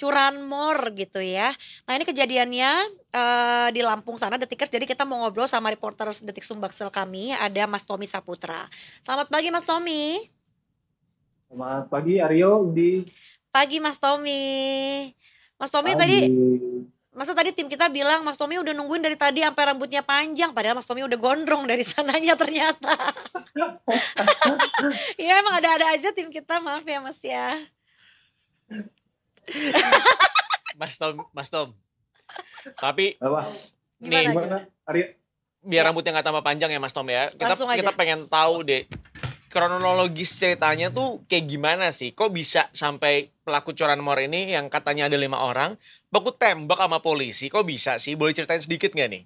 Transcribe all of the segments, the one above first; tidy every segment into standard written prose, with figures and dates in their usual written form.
curanmor gitu ya. Nah ini kejadiannya di Lampung sana Detikers. Jadi kita mau ngobrol sama reporter Detik Sumbaksel kami, ada Mas Tommy Saputra. Selamat pagi Mas Tommy. Selamat pagi Aryo di Pagi Mas Tommy. Mas Tommy tadi, pagi. masa tadi tim kita bilang Mas Tommy udah nungguin dari tadi sampai rambutnya panjang, padahal Mas Tommy udah gondrong dari sananya ternyata. Iya emang ada-ada aja tim kita, maaf ya Mas ya. Mas Tom. Tapi Apa? Gimana? Gimana Aryo? biar Ya. rambutnya nggak tambah panjang ya Mas Tom ya. Langsung aja. Kita pengen tahu deh kronologis ceritanya tuh kayak gimana sih? Kok bisa sampai pelaku curanmor ini yang katanya ada 5 orang baku tembak sama polisi? Kok bisa sih? Boleh ceritain sedikit nggak nih?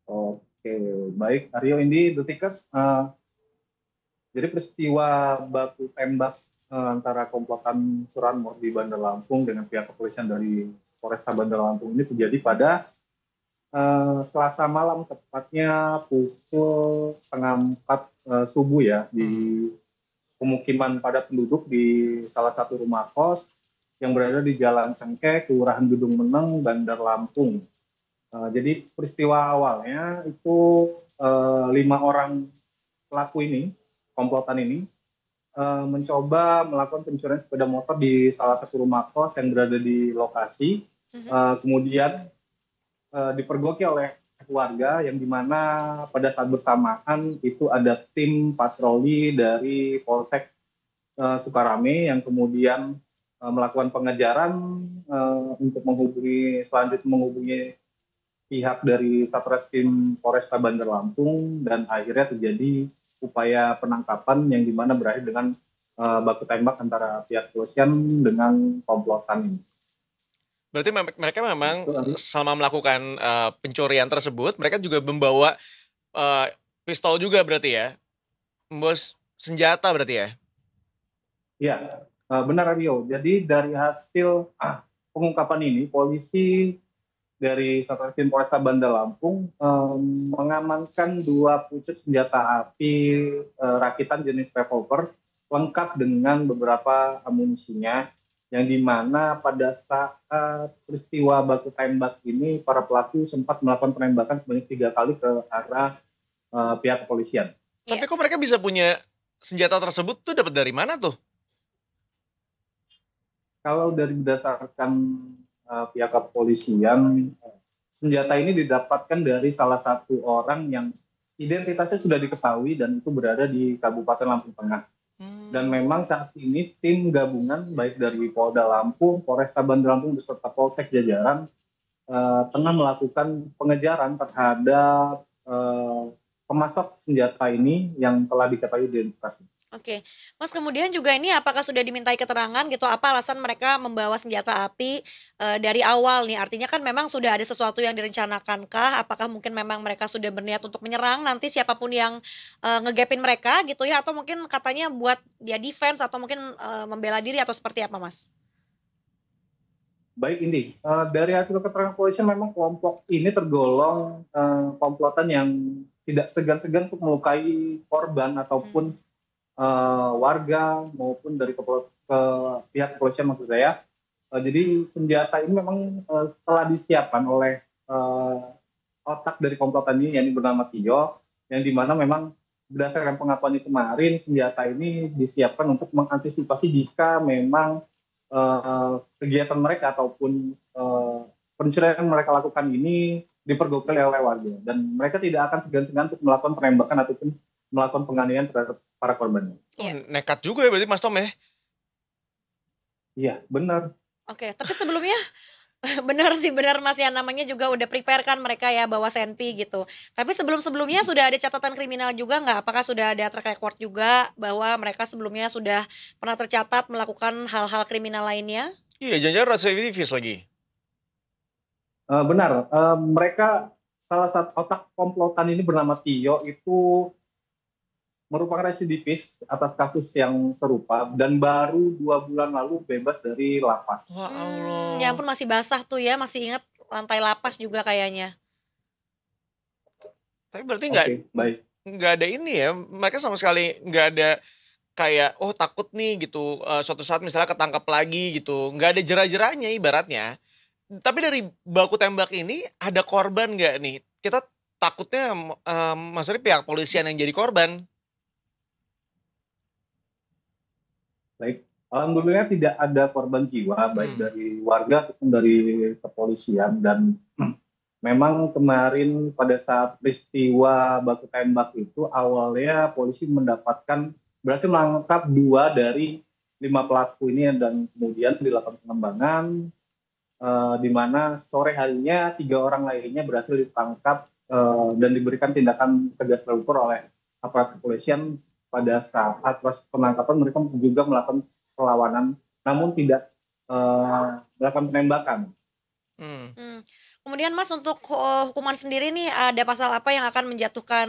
Oke, baik Aryo ini Detikers. Jadi peristiwa baku tembak antara komplotan curanmor di Bandar Lampung dengan pihak kepolisian dari Polresta Bandar Lampung ini terjadi pada Selasa malam, tepatnya pukul setengah 4 subuh ya, di pemukiman padat penduduk di salah satu rumah kos yang berada di Jalan Cengkeh, Kelurahan Gedung Meneng, Bandar Lampung. Jadi peristiwa awalnya itu 5 orang pelaku ini, komplotan ini, mencoba melakukan pencurian sepeda motor di salah satu rumah kos yang berada di lokasi. Kemudian dipergoki oleh warga yang dimana pada saat bersamaan itu ada tim patroli dari Polsek Sukarame yang kemudian melakukan pengejaran untuk selanjutnya menghubungi pihak dari Satreskrim Polresta Bandar Lampung, dan akhirnya terjadi upaya penangkapan yang dimana berakhir dengan baku tembak antara pihak kepolisian dengan komplotan ini. Berarti mereka memang selama melakukan pencurian tersebut, mereka juga membawa pistol juga berarti ya? Membawa senjata berarti ya? Iya, benar Rio. Jadi dari hasil pengungkapan ini, polisi dari Satreskrim Polresta Bandar Lampung mengamankan 2 pucuk senjata api rakitan jenis revolver lengkap dengan beberapa amunisinya, yang dimana pada saat peristiwa baku tembak ini para pelaku sempat melakukan penembakan sebanyak 3 kali ke arah pihak kepolisian. Tapi kok mereka bisa punya senjata tersebut tuh dapat dari mana tuh? Kalau dari berdasarkan pihak kepolisian, senjata ini didapatkan dari salah satu orang yang identitasnya sudah diketahui dan itu berada di Kabupaten Lampung Tengah. Dan memang saat ini tim gabungan baik dari Polda Lampung, Polresta Bandar Lampung beserta Polsek jajaran tengah melakukan pengejaran terhadap pemasok senjata ini yang telah diketahui identitasnya. Oke, Mas, kemudian juga ini apakah sudah dimintai keterangan gitu, apa alasan mereka membawa senjata api dari awal nih? Artinya kan memang sudah ada sesuatu yang direncanakan-kah? Apakah mungkin memang mereka sudah berniat untuk menyerang nanti siapapun yang ngegapin mereka gitu ya? Atau mungkin katanya buat dia defense atau mungkin membela diri atau seperti apa, Mas? Baik, ini dari hasil keterangan polisi memang kelompok ini tergolong komplotan yang tidak segan-segan untuk melukai korban ataupun warga maupun dari pihak kepolisian maksud saya. Jadi senjata ini memang telah disiapkan oleh otak dari komplotan ini, yang bernama Tio, yang dimana memang berdasarkan pengakuannya kemarin senjata ini disiapkan untuk mengantisipasi jika memang kegiatan mereka ataupun pencurian yang mereka lakukan ini dipergoki oleh warga, dan mereka tidak akan segan-segan untuk melakukan penembakan ataupun melakukan penganiayaan terhadap para korbannya. Nekat juga ya berarti Mas Tom ya? Iya, benar. Oke, tapi sebelumnya benar sih, benar Mas ya, namanya juga udah prepare kan mereka ya bawa senpi gitu. Tapi sebelum-sebelumnya sudah ada catatan kriminal juga nggak? Apakah sudah ada track record juga bahwa mereka sebelumnya sudah pernah tercatat melakukan hal-hal kriminal lainnya? Iya, jangan-jangan residivis lagi. Benar, mereka salah satu otak komplotan ini bernama Tio itu merupakan residivis atas kasus yang serupa dan baru 2 bulan lalu bebas dari lapas. Wah Allah. Ya ampun, masih basah tuh ya, masih ingat lantai lapas juga kayaknya. Tapi berarti Oke, baik. nggak ada ini ya, mereka sama sekali nggak ada kayak oh takut nih gitu suatu saat misalnya ketangkap lagi gitu, nggak ada jera-jeranya ibaratnya. Tapi dari baku tembak ini ada korban nggak nih? Kita takutnya maksudnya pihak polisian yang jadi korban. Baik, alhamdulillah tidak ada korban jiwa baik dari warga ataupun dari kepolisian, dan memang kemarin pada saat peristiwa baku tembak itu awalnya polisi berhasil menangkap 2 dari 5 pelaku ini, dan kemudian dilakukan pengembangan di mana sore harinya 3 orang lainnya berhasil ditangkap dan diberikan tindakan tegas terukur oleh aparat kepolisian. Pada saat proses penangkapan mereka juga melakukan perlawanan, namun tidak melakukan penembakan. Kemudian Mas untuk hukuman sendiri nih ada pasal apa yang akan menjatuhkan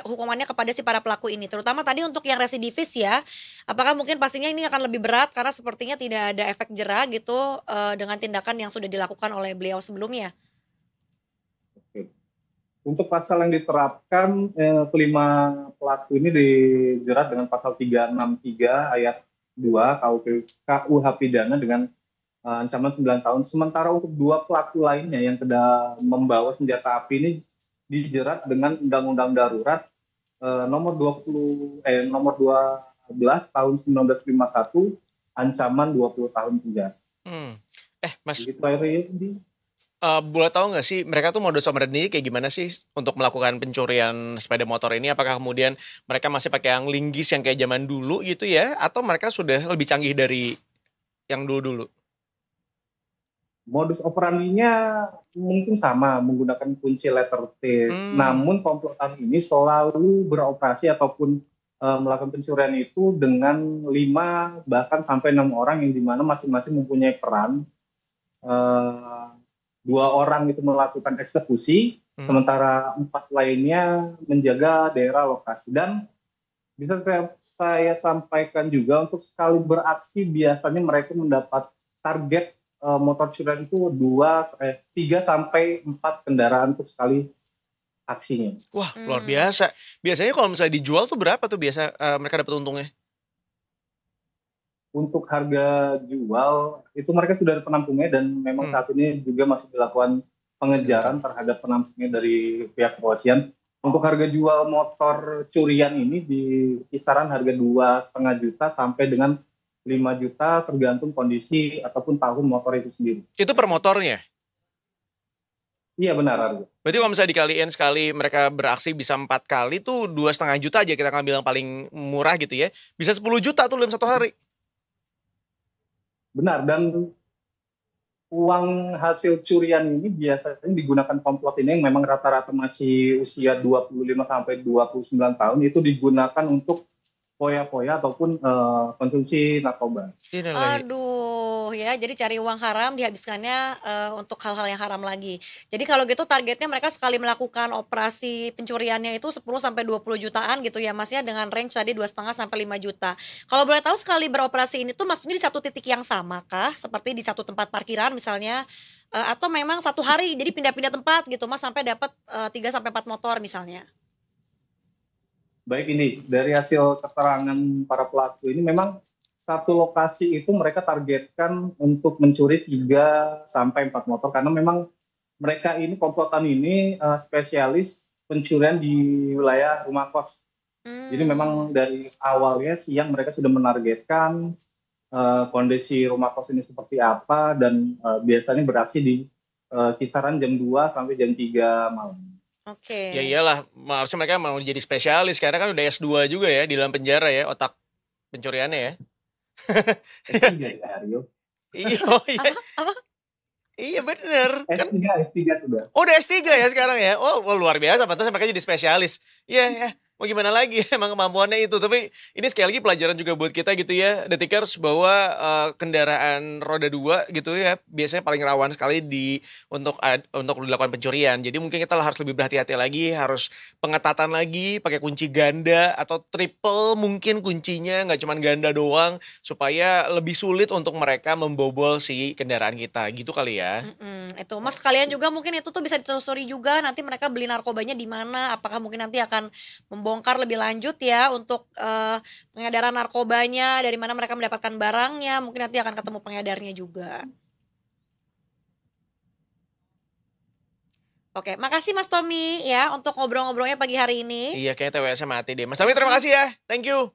hukumannya kepada si para pelaku ini? Terutama tadi untuk yang residivis ya. Apakah mungkin pastinya ini akan lebih berat karena sepertinya tidak ada efek jera gitu dengan tindakan yang sudah dilakukan oleh beliau sebelumnya? Oke. Untuk pasal yang diterapkan, kelima pelaku ini dijerat dengan pasal 363 ayat 2 KUH pidana dengan ancaman 9 tahun. Sementara untuk 2 pelaku lainnya yang membawa senjata api ini dijerat dengan Undang-Undang Darurat nomor 12 tahun 1951, ancaman 20 tahun penjara. Mas, Gitu, Indi. boleh tahu nggak sih mereka tuh modus operandi kayak gimana sih untuk melakukan pencurian sepeda motor ini? Apakah kemudian mereka masih pakai yang linggis yang kayak zaman dulu gitu ya? Atau mereka sudah lebih canggih dari yang dulu-dulu? Modus operandinya mungkin sama, menggunakan kunci letter T. Namun komplotan ini selalu beroperasi ataupun melakukan pencurian itu dengan 5 bahkan sampai 6 orang, yang dimana masing-masing mempunyai peran. 2 orang itu melakukan eksekusi, sementara 4 lainnya menjaga daerah lokasi. Dan bisa saya sampaikan juga, untuk sekali beraksi biasanya mereka mendapat target motor curian itu 3 sampai 4 kendaraan untuk sekali aksinya. Wah, luar biasa. Biasanya kalau misalnya dijual tuh berapa tuh biasa mereka dapat untungnya? Untuk harga jual itu mereka sudah ada penampungnya, dan memang saat ini juga masih dilakukan pengejaran terhadap penampungnya dari pihak kepolisian. Untuk harga jual motor curian ini di kisaran harga 2,5 juta sampai dengan 5 juta tergantung kondisi ataupun tahun motor itu sendiri. Itu per motornya? Iya, benar, Argo. Berarti kalau misalnya dikaliin sekali mereka beraksi bisa 4 kali tuh 2,5 juta aja kita ngambil yang paling murah gitu ya. Bisa 10 juta tuh dalam 1 hari. Benar, dan uang hasil curian ini biasanya digunakan komplot ini yang memang rata-rata masih usia 25 sampai 29 tahun, itu digunakan untuk foya-foya ataupun konsumsi narkoba. Aduh, ya jadi cari uang haram dihabiskannya untuk hal-hal yang haram lagi. Jadi kalau gitu targetnya mereka sekali melakukan operasi pencuriannya itu 10 sampai 20 jutaan gitu ya Mas ya, dengan range tadi 2,5 sampai 5 juta. Kalau boleh tahu sekali beroperasi ini tuh maksudnya di satu titik yang sama kah? Seperti di satu tempat parkiran misalnya, atau memang satu hari jadi pindah-pindah tempat gitu Mas sampai dapat 3 sampai 4 motor misalnya? Baik, ini dari hasil keterangan para pelaku ini memang satu lokasi itu mereka targetkan untuk mencuri 3 sampai 4 motor, karena memang mereka ini komplotan ini spesialis pencurian di wilayah rumah kos. Jadi memang dari awalnya siang mereka sudah menargetkan kondisi rumah kos ini seperti apa, dan biasanya beraksi di kisaran jam 2 sampai jam 3 malam. Oke. Ya iyalah, harusnya mereka mau jadi spesialis karena kan udah S2 juga ya di dalam penjara ya, otak pencuriannya ya. Iya, oh iya. Apa? Iya bener. Kan S3 sudah. oh, udah S3 ya sekarang ya. Oh, luar biasa, pantas mereka jadi spesialis. Iya, ya. Mau gimana lagi, emang kemampuannya itu. Tapi ini sekali lagi pelajaran juga buat kita gitu ya, Detikers, bahwa kendaraan roda 2 gitu ya biasanya paling rawan sekali untuk dilakukan pencurian. Jadi mungkin kita harus lebih berhati-hati lagi, harus pengetatan lagi, pakai kunci ganda atau triple mungkin kuncinya, nggak cuma ganda doang, supaya lebih sulit untuk mereka membobol si kendaraan kita. Gitu kali ya. Itu Mas, kalian juga mungkin itu tuh bisa ditelusuri juga nanti mereka beli narkobanya di mana, apakah mungkin nanti akan membawa bongkar lebih lanjut ya untuk pengedaran narkobanya, dari mana mereka mendapatkan barangnya, mungkin nanti akan ketemu pengedarnya juga. Oke, makasih Mas Tommy ya untuk ngobrol-ngobrolnya pagi hari ini. Iya, kayaknya TWS-nya mati deh. Mas Tommy terima kasih ya. Thank you.